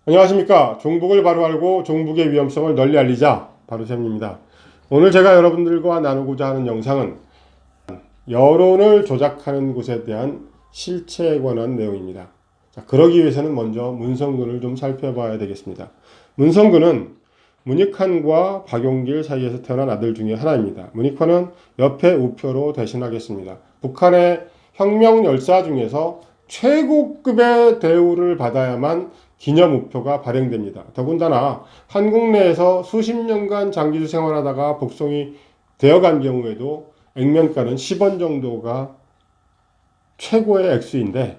안녕하십니까. 종북을 바로 알고 종북의 위험성을 널리 알리자 바로쌤입니다. 오늘 제가 여러분들과 나누고자 하는 영상은 여론을 조작하는 곳에 대한 실체에 관한 내용입니다. 자, 그러기 위해서는 먼저 문성근을 좀 살펴봐야 되겠습니다. 문성근은 문익환과 박용길 사이에서 태어난 아들 중에 하나입니다. 문익환은 옆에 우표로 대신하겠습니다. 북한의 혁명 열사 중에서 최고급의 대우를 받아야만 기념 우표가 발행됩니다. 더군다나 한국 내에서 수십 년간 장기주 생활하다가 복송이 되어간 경우에도 액면가는 10원 정도가 최고의 액수인데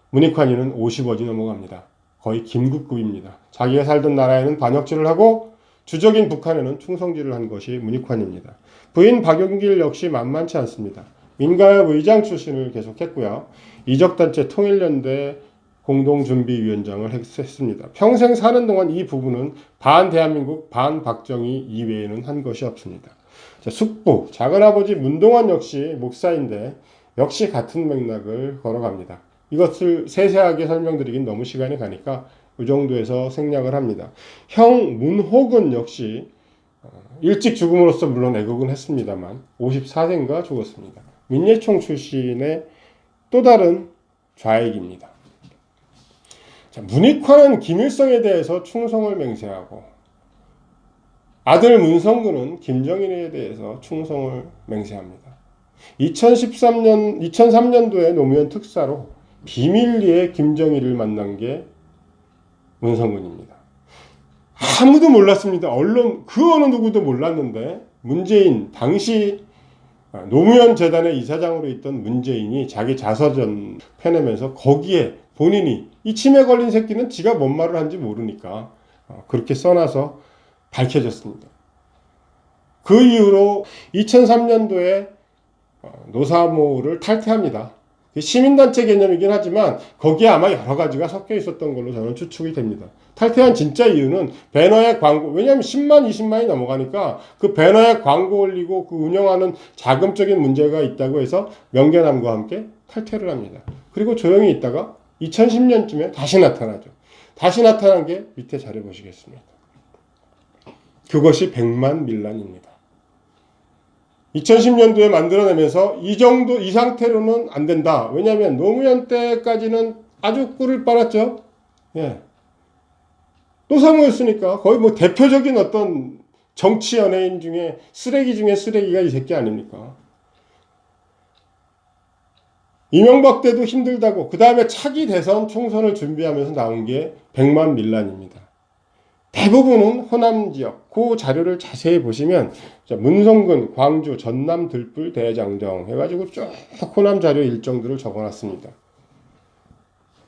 문익환이는 50원이 넘어갑니다. 거의 김국급입니다. 자기가 살던 나라에는 반역질을 하고 주적인 북한에는 충성질을 한 것이 문익환입니다. 부인 박용길 역시 만만치 않습니다. 민가협 의장 출신을 계속했고요. 이적단체 통일연대 공동준비위원장을 했습니다. 평생 사는 동안 이 부부는 반 대한민국 반 박정희 이외에는 한 것이 없습니다. 자, 숙부 작은아버지 문동환 역시 목사인데 역시 같은 맥락을 걸어갑니다. 이것을 세세하게 설명드리긴 너무 시간이 가니까 이 정도에서 생략을 합니다. 형 문호근 역시 일찍 죽음으로써 물론 애국은 했습니다만 54세인가 죽었습니다. 민예총 출신의 또 다른 좌익입니다. 자, 문익환은 김일성에 대해서 충성을 맹세하고 아들 문성근은 김정일에 대해서 충성을 맹세합니다. 2003년도에 노무현 특사로 비밀리에 김정일을 만난 게 문성근입니다. 아무도 몰랐습니다. 언론 그 어느 누구도 몰랐는데 문재인 당시 노무현 재단의 이사장으로 있던 문재인이 자기 자서전 펴내면서 거기에 본인이 이 치매 걸린 새끼는 지가 뭔 말을 한지 모르니까 그렇게 써놔서 밝혀졌습니다. 그 이후로 2003년도에 노사모를 탈퇴합니다. 시민단체 개념이긴 하지만 거기에 아마 여러 가지가 섞여 있었던 걸로 저는 추측이 됩니다. 탈퇴한 진짜 이유는 배너에 광고, 왜냐하면 10만, 20만이 넘어가니까 그 배너에 광고 올리고 그 운영하는 자금적인 문제가 있다고 해서 명계남과 함께 탈퇴를 합니다. 그리고 조용히 있다가 2010년쯤에 다시 나타나죠. 다시 나타난 게 밑에 자료 보시겠습니다. 그것이 100만 밀란입니다. 2010년도에 만들어내면서 이 상태로는 안 된다. 왜냐하면 노무현 때까지는 아주 꿀을 빨았죠. 예. 노사모였으니까 거의 뭐 대표적인 어떤 정치 연예인 중에 쓰레기 중에 쓰레기가 이 새끼 아닙니까? 이명박 때도 힘들다고 그 다음에 차기 대선 총선을 준비하면서 나온 게 100만 밀란입니다. 대부분은 호남 지역, 그 자료를 자세히 보시면 문성근, 광주, 전남, 들불, 대장정 해가지고 쭉 호남 자료 일정들을 적어놨습니다.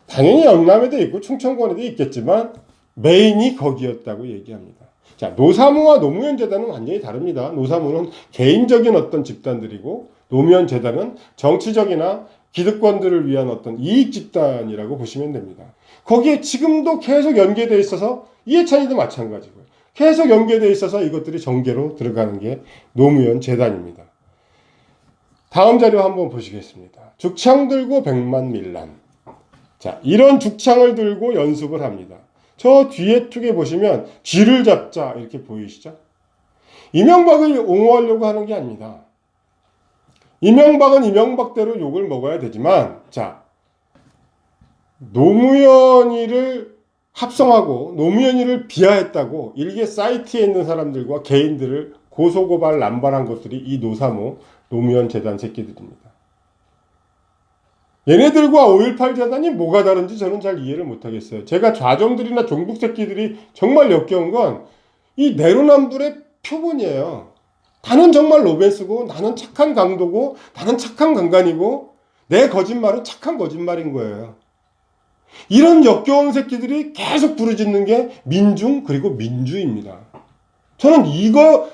당연히 영남에도 있고 충청권에도 있겠지만 메인이 거기였다고 얘기합니다. 자, 노사모와 노무현 재단은 완전히 다릅니다. 노사모는 개인적인 어떤 집단들이고 노무현 재단은 정치적이나 기득권들을 위한 어떤 이익 집단이라고 보시면 됩니다. 거기에 지금도 계속 연계되어 있어서 이해찬이도 마찬가지고요. 계속 연계되어 있어서 이것들이 정계로 들어가는 게 노무현 재단입니다. 다음 자료 한번 보시겠습니다. 죽창 들고 100만 밀란. 자, 이런 죽창을 들고 연습을 합니다. 저 뒤에 축에 보시면 쥐를 잡자 이렇게 보이시죠? 이명박을 옹호하려고 하는 게 아닙니다. 이명박은 이명박대로 욕을 먹어야 되지만 자, 노무현이를 합성하고 노무현이를 비하했다고 일개 사이트에 있는 사람들과 개인들을 고소고발 남발한 것들이 이 노사모 노무현 재단 새끼들입니다. 얘네들과 5.18 재단이 뭐가 다른지 저는 잘 이해를 못하겠어요. 제가 좌정들이나 종북 새끼들이 정말 역겨운 건 이 내로남불의 표본이에요. 나는 정말 로맨스고 나는 착한 강도고 나는 착한 강간이고 내 거짓말은 착한 거짓말인 거예요. 이런 역겨운 새끼들이 계속 부르짖는 게 민중 그리고 민주입니다. 저는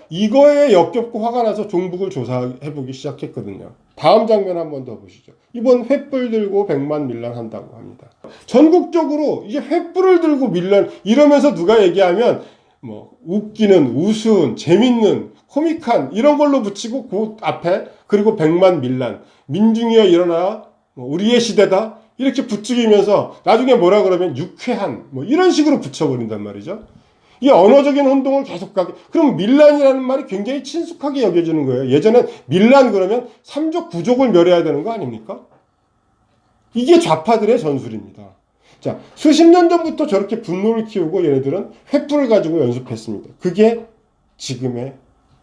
이거에 역겹고 화가 나서 종북을 조사해보기 시작했거든요. 다음 장면 한 번 더 보시죠. 이번 횃불 들고 100만 밀란 한다고 합니다. 전국적으로 이제 횃불을 들고 밀란 이러면서 누가 얘기하면 뭐 웃기는 우스운 재밌는 코믹한 이런 걸로 붙이고 그 앞에 그리고 100만 밀란 민중이여 일어나 우리의 시대다 이렇게 부추기면서 나중에 뭐라 그러면 유쾌한 뭐 이런 식으로 붙여버린단 말이죠. 이 언어적인 혼동을 계속 가게. 그럼 밀란이라는 말이 굉장히 친숙하게 여겨지는 거예요. 예전엔 밀란 그러면 삼족 부족을 멸해야 되는 거 아닙니까? 이게 좌파들의 전술입니다. 자, 수십 년 전부터 저렇게 분노를 키우고 얘네들은 횃불을 가지고 연습했습니다. 그게 지금의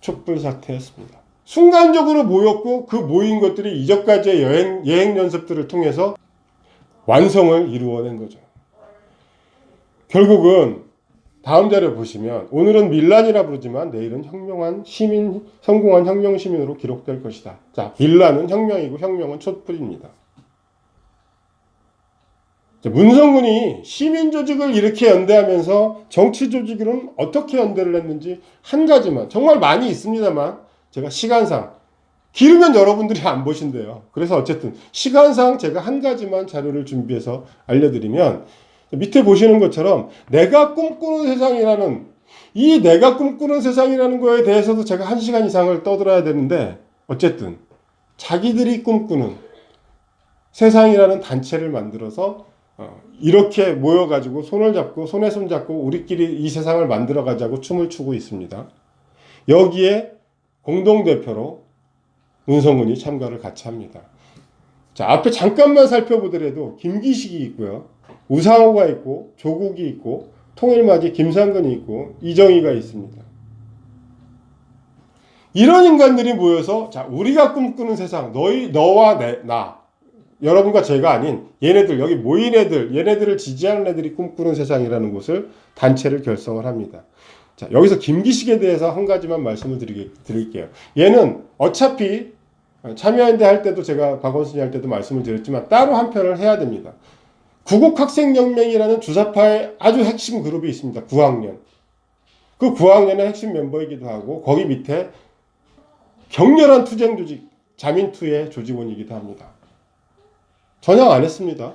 촛불 사태였습니다. 순간적으로 모였고 그 모인 것들이 이전까지의 예행 연습들을 통해서 완성을 이루어낸 거죠. 결국은 다음 자료 보시면 오늘은 밀란이라 부르지만 내일은 성공한 혁명 시민으로 기록될 것이다. 자, 밀란은 혁명이고 혁명은 촛불입니다. 문성군이 시민 조직을 이렇게 연대하면서 정치 조직으로는 어떻게 연대를 했는지 한 가지만, 정말 많이 있습니다만 제가 시간상 길으면 여러분들이 안 보신대요. 그래서 어쨌든 시간상 제가 한 가지만 자료를 준비해서 알려드리면, 밑에 보시는 것처럼 내가 꿈꾸는 세상이라는 거에 대해서도 제가 1시간 이상을 떠들어야 되는데, 어쨌든 자기들이 꿈꾸는 세상이라는 단체를 만들어서 이렇게 모여가지고 손에 손 잡고 우리끼리 이 세상을 만들어가자고 춤을 추고 있습니다. 여기에 공동대표로 문성군이 참가를 같이 합니다. 자, 앞에 잠깐만 살펴보더라도 김기식이 있고요, 우상호가 있고, 조국이 있고, 통일마지 김상근이 있고, 이정희가 있습니다. 이런 인간들이 모여서, 자, 우리가 꿈꾸는 세상, 너와 나, 여러분과 제가 아닌 얘네들, 여기 모인 애들, 얘네들을 지지하는 애들이 꿈꾸는 세상이라는 곳을 단체를 결성을 합니다. 자, 여기서 김기식에 대해서 한 가지만 말씀을 드릴게요. 얘는 어차피 참여연대 할 때도 제가 박원순이 할 때도 말씀을 드렸지만 따로 한 편을 해야 됩니다. 구국학생연맹이라는 주사파의 아주 핵심 그룹이 있습니다. 9학년. 그 9학년의 핵심 멤버이기도 하고 거기 밑에 격렬한 투쟁 조직, 자민투의 조직원이기도 합니다. 전향 안 했습니다.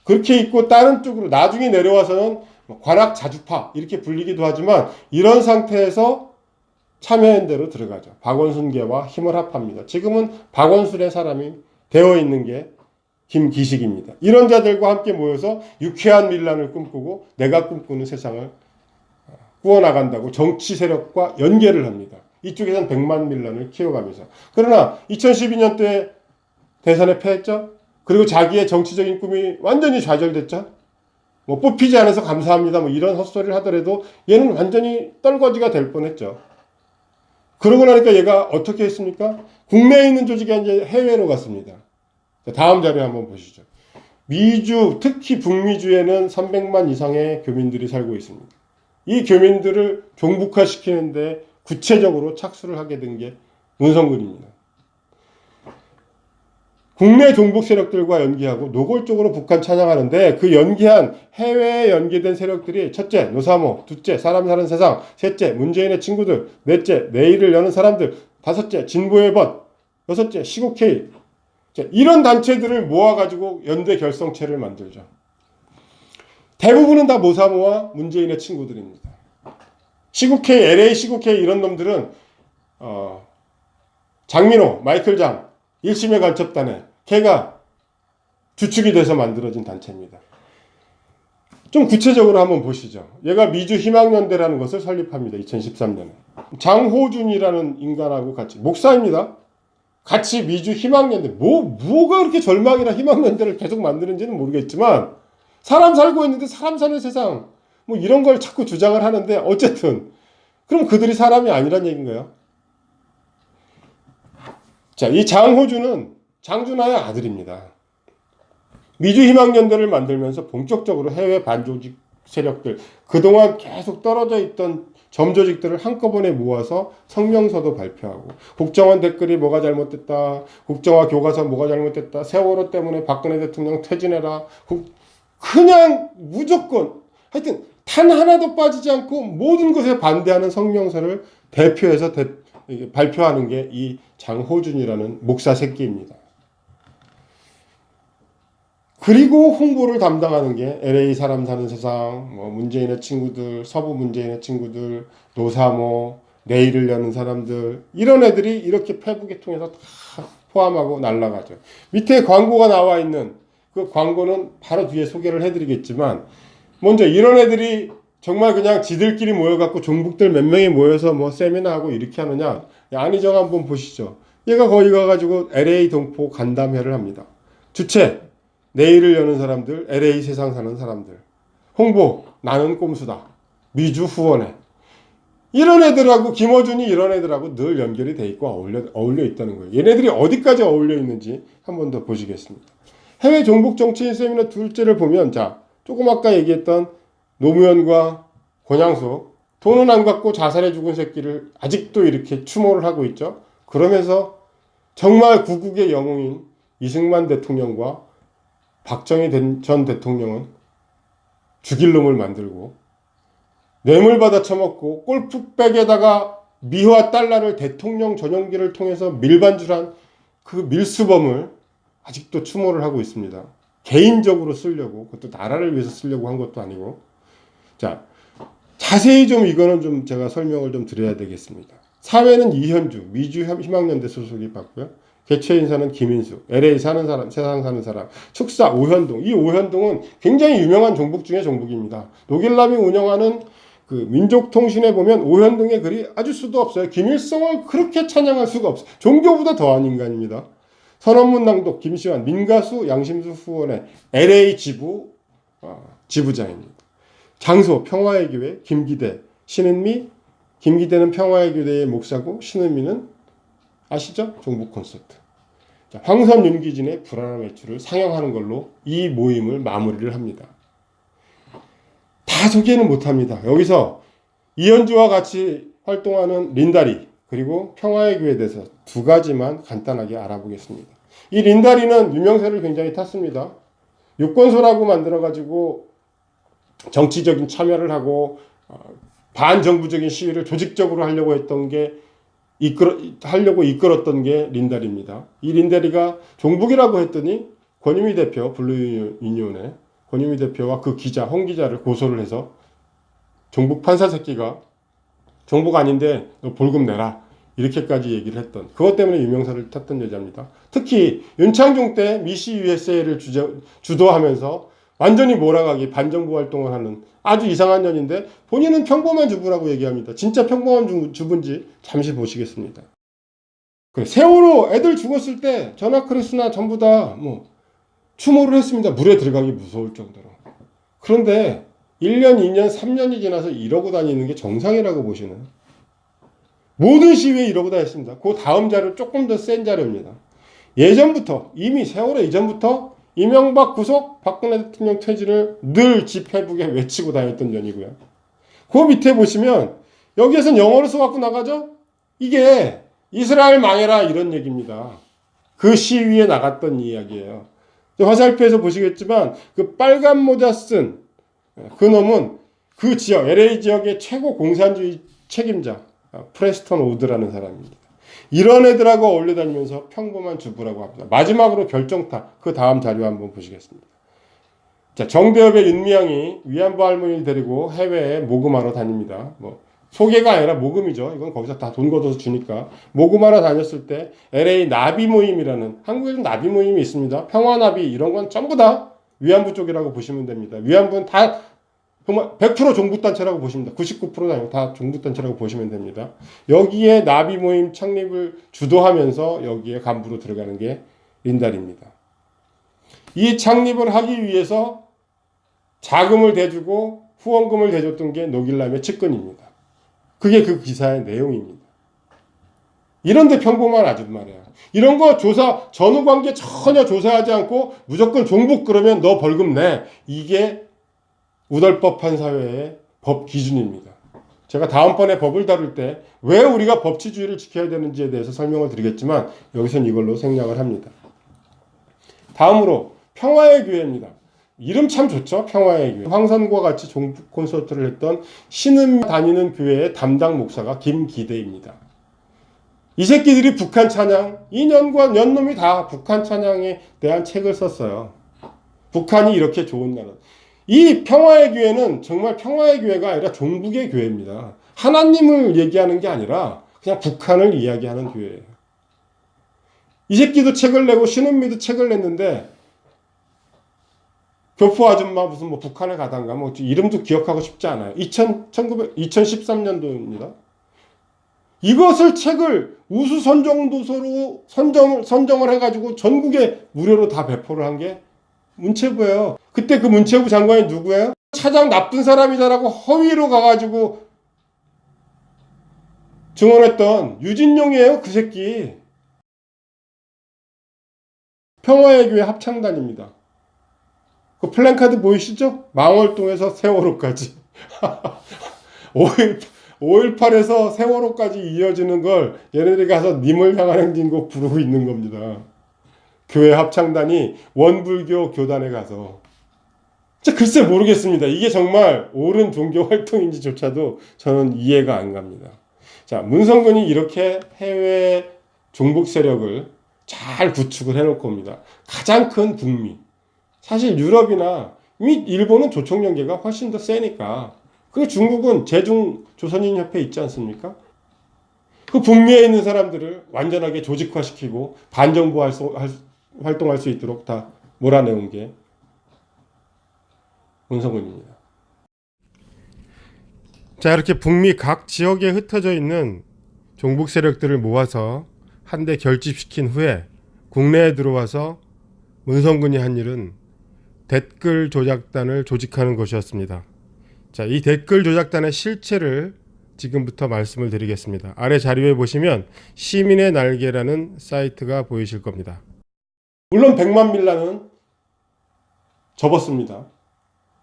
그렇게 있고 다른 쪽으로 나중에 내려와서는 관악자주파 이렇게 불리기도 하지만 이런 상태에서 참여연대로 들어가죠. 박원순계와 힘을 합합니다. 지금은 박원순의 사람이 되어 있는 게 김기식입니다. 이런 자들과 함께 모여서 유쾌한 밀란을 꿈꾸고 내가 꿈꾸는 세상을 꾸어나간다고 정치 세력과 연계를 합니다. 이쪽에서는 100만 밀란을 키워가면서. 그러나 2012년도에 대선에 패했죠. 그리고 자기의 정치적인 꿈이 완전히 좌절됐죠. 뭐 뽑히지 않아서 감사합니다. 뭐 이런 헛소리를 하더라도 얘는 완전히 떨거지가 될 뻔했죠. 그러고 나니까 얘가 어떻게 했습니까? 국내에 있는 조직이 이제 해외로 갔습니다. 다음 자료 한번 보시죠. 미주, 특히 북미주에는 300만 이상의 교민들이 살고 있습니다. 이 교민들을 종북화시키는데 구체적으로 착수를 하게 된 게 문성군입니다. 국내 종북 세력들과 연계하고 노골적으로 북한 찬양하는데 그 연계한 해외에 연계된 세력들이 첫째, 노사모, 둘째, 사람 사는 세상, 셋째, 문재인의 친구들, 넷째, 내일을 여는 사람들, 다섯째, 진보의 벗, 여섯째, 시국회의. 이런 단체들을 모아가지고 연대 결성체를 만들죠. 대부분은 다 모사모와 문재인의 친구들입니다. 시국회의, LA 시국회의 이런 놈들은 장민호, 마이클 장, 1심의 간첩단에 걔가 주축이 돼서 만들어진 단체입니다. 좀 구체적으로 한번 보시죠. 얘가 미주 희망연대라는 것을 설립합니다. 2013년에. 장호준이라는 인간하고 같이, 목사입니다. 같이 미주 희망연대, 뭐가 그렇게 절망이나 희망연대를 계속 만드는지는 모르겠지만, 사람 살고 있는데 사람 사는 세상, 뭐 이런 걸 자꾸 주장을 하는데, 어쨌든, 그럼 그들이 사람이 아니란 얘기인가요? 자, 이 장호준은 장준하의 아들입니다. 미주희망연대를 만들면서 본격적으로 해외 반조직 세력들, 그동안 계속 떨어져 있던 점조직들을 한꺼번에 모아서 성명서도 발표하고, 국정원 댓글이 뭐가 잘못됐다, 국정화 교과서 뭐가 잘못됐다, 세월호 때문에 박근혜 대통령 퇴진해라, 그냥 무조건 하여튼 단 하나도 빠지지 않고 모든 것에 반대하는 성명서를 대표해서 발표하는 게 이 장호준이라는 목사 새끼입니다. 그리고 홍보를 담당하는 게 LA 사람 사는 세상, 뭐 문재인의 친구들, 서부 문재인의 친구들, 노사모, 내일을 여는 사람들, 이런 애들이 이렇게 페북에 통해서 다 포함하고 날아가죠. 밑에 광고가 나와 있는 그 광고는 바로 뒤에 소개를 해드리겠지만, 먼저 이런 애들이 정말 그냥 지들끼리 모여갖고 종북들 몇 명이 모여서 뭐 세미나하고 이렇게 하느냐? 안희정 한번 보시죠. 얘가 거기 가가지고 LA 동포 간담회를 합니다. 주최, 내일을 여는 사람들, LA 세상 사는 사람들. 홍보, 나는 꼼수다. 미주 후원회. 이런 애들하고, 김어준이 이런 애들하고 늘 연결이 돼 있고 어울려 있다는 거예요. 얘네들이 어디까지 어울려 있는지 한 번 더 보시겠습니다. 해외 종북 정치인 세미나 둘째를 보면, 자, 조금 아까 얘기했던 노무현과 권양수, 돈은 안 갖고 자살해 죽은 새끼를 아직도 이렇게 추모를 하고 있죠. 그러면서 정말 구국의 영웅인 이승만 대통령과 박정희 전 대통령은 죽일 놈을 만들고, 뇌물 받아 처먹고 골프백에다가 미화 달러를 대통령 전용기를 통해서 밀반출한 그 밀수범을 아직도 추모를 하고 있습니다. 개인적으로 쓰려고, 그것도 나라를 위해서 쓰려고 한 것도 아니고. 자, 자세히 좀 이거는 좀 제가 설명을 좀 드려야 되겠습니다. 사회는 이현주, 미주 희망연대 소속이 받고요. 개최 인사는 김인수, LA 사는 사람, 세상 사는 사람, 축사 오현동. 이 오현동은 굉장히 유명한 종북 중에 종북입니다. 노길남이 운영하는 그 민족통신에 보면 오현동의 글이 아주 수도 없어요. 김일성을 그렇게 찬양할 수가 없어요. 종교보다 더한 인간입니다. 선언문 낭독 김시환, 민가수 양심수 후원의 LA 지부 지부장입니다. 장소 평화의 교회 김기대, 신은미. 김기대는 평화의 교회의 목사고 신은미는 아시죠? 종북 콘서트. 자, 황선 윤기진의 불안한 외출을 상영하는 걸로 이 모임을 마무리를 합니다. 다 소개는 못합니다. 여기서 이현주와 같이 활동하는 린다리, 그리고 평화의 교회에 대해서 두 가지만 간단하게 알아보겠습니다. 이 린다리는 유명세를 굉장히 탔습니다. 유권소라고 만들어가지고 정치적인 참여를 하고 반정부적인 시위를 조직적으로 하려고 했던 게 이끌었던 게 린다리입니다. 이 린다리가 종북이라고 했더니 권유미 대표, 블루유니온의 권유미 대표와 그 기자, 홍 기자를 고소를 해서 종북 판사 새끼가 종북 아닌데 너 벌금 내라, 이렇게까지 얘기를 했던, 그것 때문에 유명세를 탔던 여자입니다. 특히 윤창중 때 미시 USA를 주도하면서 완전히 몰아가기 반정부 활동을 하는 아주 이상한 년인데, 본인은 평범한 주부라고 얘기합니다. 진짜 평범한 주부인지 잠시 보시겠습니다. 그래, 세월호 애들 죽었을 때 전화크리스나 전부 다 뭐 추모를 했습니다. 물에 들어가기 무서울 정도로. 그런데 1년, 2년, 3년이 지나서 이러고 다니는 게 정상이라고 보시는, 모든 시위에 이러고 다녔습니다. 그 다음 자료 조금 더 센 자료입니다. 예전부터, 이미 세월호 이전부터 이명박 구속, 박근혜 대통령 퇴진을 늘 집회북에 외치고 다녔던 년이고요. 그 밑에 보시면 여기에선 영어로 써갖고 나가죠? 이게 이스라엘 망해라 이런 얘기입니다. 그 시위에 나갔던 이야기예요. 화살표에서 보시겠지만 그 빨간 모자 쓴 그 놈은 그 지역, LA 지역의 최고 공산주의 책임자 프레스턴 오드라는 사람입니다. 이런 애들하고 어울려 다니면서 평범한 주부라고 합니다. 마지막으로 결정타, 그 다음 자료 한번 보시겠습니다. 자, 정대협의 윤미향이 위안부 할머니를 데리고 해외에 모금하러 다닙니다. 뭐 소개가 아니라 모금이죠. 이건 거기서 다 돈 걷어서 주니까. 모금하러 다녔을 때 LA 나비 모임이라는, 한국에도 나비 모임이 있습니다. 평화나비 이런 건 전부 다 위안부 쪽이라고 보시면 됩니다. 위안부는 다 정말 100% 종북단체라고 보십니다. 99%다 다 종북단체라고 보시면 됩니다. 여기에 나비 모임 창립을 주도하면서 여기에 간부로 들어가는 게 린다리입니다. 이 창립을 하기 위해서 자금을 대주고 후원금을 대줬던 게 노길남의 측근입니다. 그게 그 기사의 내용입니다. 이런데 평범한 아줌마래요. 이런 거 전후관계 전혀 조사하지 않고 무조건 종북 그러면 너 벌금 내. 이게 우덜법한 사회의 법 기준입니다. 제가 다음번에 법을 다룰 때 왜 우리가 법치주의를 지켜야 되는지에 대해서 설명을 드리겠지만 여기선 이걸로 생략을 합니다. 다음으로 평화의 교회입니다. 이름 참 좋죠? 평화의 교회. 황선과 같이 종북 콘서트를 했던 신음 다니는 교회의 담당 목사가 김기대입니다. 이 새끼들이 북한 찬양, 이 년놈이 다 북한 찬양에 대한 책을 썼어요. 북한이 이렇게 좋은 나라. 이 평화의 교회는 정말 평화의 교회가 아니라 종북의 교회입니다. 하나님을 얘기하는 게 아니라 그냥 북한을 이야기하는 교회예요. 이 새끼도 책을 내고 신은미도 책을 냈는데 교포 아줌마 무슨 뭐 북한에 가단가 뭐 이름도 기억하고 싶지 않아요. 2013년도입니다. 이것을 책을 우수 선정 도서로 선정을 해가지고 전국에 무료로 다 배포를 한 게 문체부예요. 그때 그 문체부 장관이 누구예요? 차장 나쁜 사람이다라고 허위로 가가지고 증언했던 유진룡이에요. 그 새끼. 평화의 교회 합창단입니다. 그 플랜카드 보이시죠? 망월동에서 세월호까지. 5.18에서 세월호까지 이어지는 걸 얘네들이 가서 님을 향한 행진곡 부르고 있는 겁니다. 교회 합창단이 원불교 교단에 가서. 글쎄 모르겠습니다. 이게 정말 옳은 종교 활동인지조차도 저는 이해가 안 갑니다. 자, 문성근이 이렇게 해외 종북 세력을 잘 구축을 해놓고 옵니다. 가장 큰 북미. 사실 유럽이나 일본은 조총 연계가 훨씬 더 세니까. 그 중국은 제중 조선인협회 있지 않습니까? 그 북미에 있는 사람들을 완전하게 조직화시키고 반정부 활동할 수 있도록 다 몰아내온 게 문성근입니다. 자, 이렇게 북미 각 지역에 흩어져 있는 종북 세력들을 모아서 한데 결집시킨 후에 국내에 들어와서 문성근이 한 일은 댓글 조작단을 조직하는 것이었습니다. 자, 이 댓글 조작단의 실체를 지금부터 말씀을 드리겠습니다. 아래 자료에 보시면 시민의 날개라는 사이트가 보이실 겁니다. 물론 100만 밀라는 접었습니다.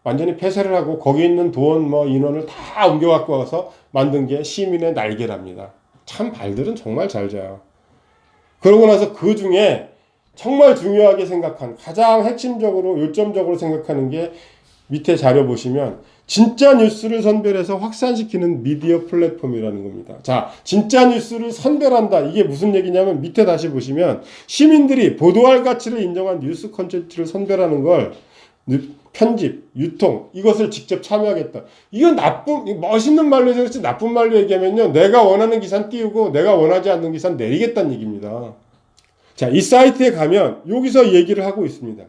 완전히 폐쇄를 하고 거기 있는 돈 인원을 다 옮겨 갖고 와서 만든 게 시민의 날개랍니다. 참 발들은 정말 잘 자요. 그러고 나서 그 중에 정말 중요하게 생각한, 가장 핵심적으로 요점적으로 생각하는 게 밑에 자료 보시면 진짜 뉴스를 선별해서 확산시키는 미디어 플랫폼이라는 겁니다. 자, 진짜 뉴스를 선별한다. 이게 무슨 얘기냐면 밑에 다시 보시면 시민들이 보도할 가치를 인정한 뉴스 콘텐츠를 선별하는 걸 편집, 유통, 이것을 직접 참여하겠다. 이건 멋있는 말로 해서 그렇지 나쁜 말로 얘기하면요. 내가 원하는 기사는 띄우고 내가 원하지 않는 기사는 내리겠다는 얘기입니다. 자, 이 사이트에 가면 여기서 얘기를 하고 있습니다.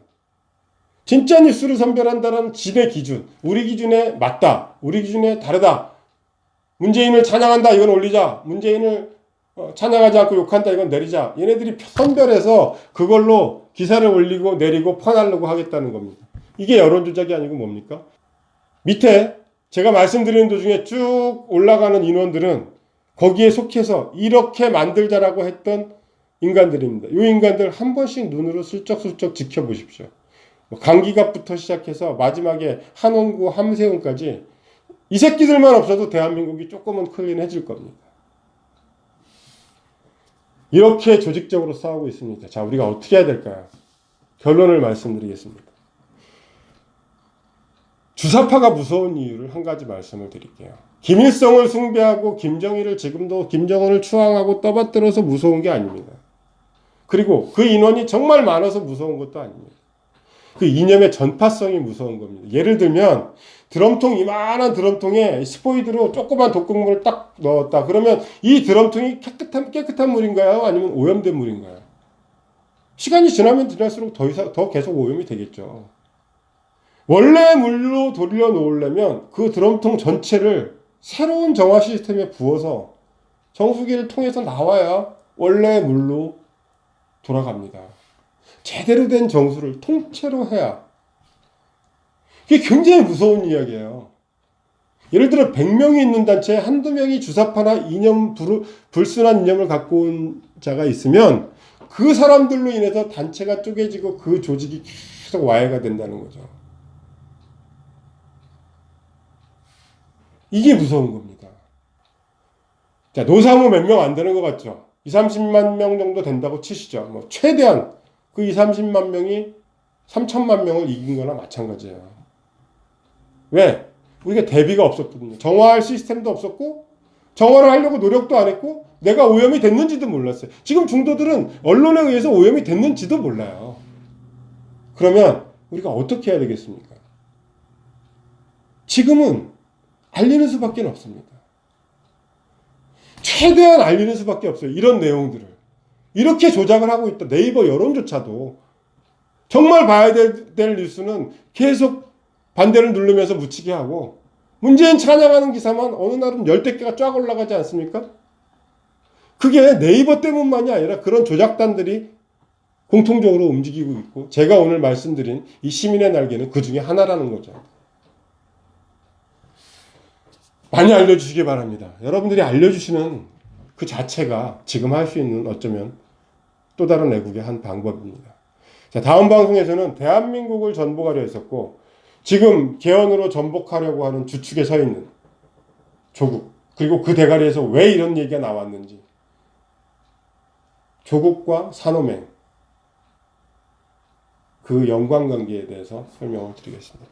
진짜 뉴스를 선별한다는 지네 기준, 우리 기준에 맞다, 우리 기준에 다르다. 문재인을 찬양한다, 이건 올리자. 문재인을 찬양하지 않고 욕한다, 이건 내리자. 얘네들이 선별해서 그걸로 기사를 올리고 내리고 퍼나려고 하겠다는 겁니다. 이게 여론조작이 아니고 뭡니까? 밑에 제가 말씀드리는 도중에 쭉 올라가는 인원들은 거기에 속해서 이렇게 만들자라고 했던 인간들입니다. 이 인간들 한 번씩 눈으로 슬쩍슬쩍 지켜보십시오. 강기갑부터 시작해서 마지막에 한원구, 함세훈까지 이 새끼들만 없어도 대한민국이 조금은 클린해질 겁니다. 이렇게 조직적으로 싸우고 있습니다. 자, 우리가 어떻게 해야 될까요? 결론을 말씀드리겠습니다. 주사파가 무서운 이유를 한 가지 말씀을 드릴게요. 김일성을 숭배하고 김정일을 지금도 김정은을 추앙하고 떠받들어서 무서운 게 아닙니다. 그리고 그 인원이 정말 많아서 무서운 것도 아닙니다. 그 이념의 전파성이 무서운 겁니다. 예를 들면 이만한 드럼통에 스포이드로 조그만 독극물을 딱 넣었다. 그러면 이 드럼통이 깨끗한 물인가요? 아니면 오염된 물인가요? 시간이 지나면 지날수록 더 계속 오염이 되겠죠. 원래 물로 돌려놓으려면 그 드럼통 전체를 새로운 정화 시스템에 부어서 정수기를 통해서 나와야 원래 물로 돌아갑니다. 제대로 된 정수를 통째로 해야. 이게 굉장히 무서운 이야기예요. 예를 들어 100명이 있는 단체에 한두 명이 주사파나 불순한 이념을 갖고 온 자가 있으면 그 사람들로 인해서 단체가 쪼개지고 그 조직이 계속 와해가 된다는 거죠. 이게 무서운 겁니다. 자, 노사모 몇 명 안 되는 것 같죠? 20-30만 명 정도 된다고 치시죠. 최대한 그 20-30만 명이 3천만 명을 이긴 거나 마찬가지예요. 왜? 우리가 대비가 없었거든요. 정화할 시스템도 없었고 정화를 하려고 노력도 안 했고 내가 오염이 됐는지도 몰랐어요. 지금 중도들은 언론에 의해서 오염이 됐는지도 몰라요. 그러면 우리가 어떻게 해야 되겠습니까? 지금은 알리는 수밖에 없습니다. 최대한 알리는 수밖에 없어요. 이런 내용들을. 이렇게 조작을 하고 있다. 네이버 여론조차도 정말 봐야 될 뉴스는 계속 반대를 누르면서 묻히게 하고, 문재인 찬양하는 기사만 어느 날은 열댓 개가 쫙 올라가지 않습니까? 그게 네이버 때문만이 아니라 그런 조작단들이 공통적으로 움직이고 있고, 제가 오늘 말씀드린 이 시민의 날개는 그 중에 하나라는 거죠. 많이 알려주시기 바랍니다. 여러분들이 알려주시는 그 자체가 지금 할 수 있는 어쩌면 또 다른 애국의 한 방법입니다. 자, 다음 방송에서는 대한민국을 전복하려 했었고, 지금 개헌으로 전복하려고 하는 주축에 서 있는 조국, 그리고 그 대가리에서 왜 이런 얘기가 나왔는지, 조국과 산호맹, 그 연관관계에 대해서 설명을 드리겠습니다.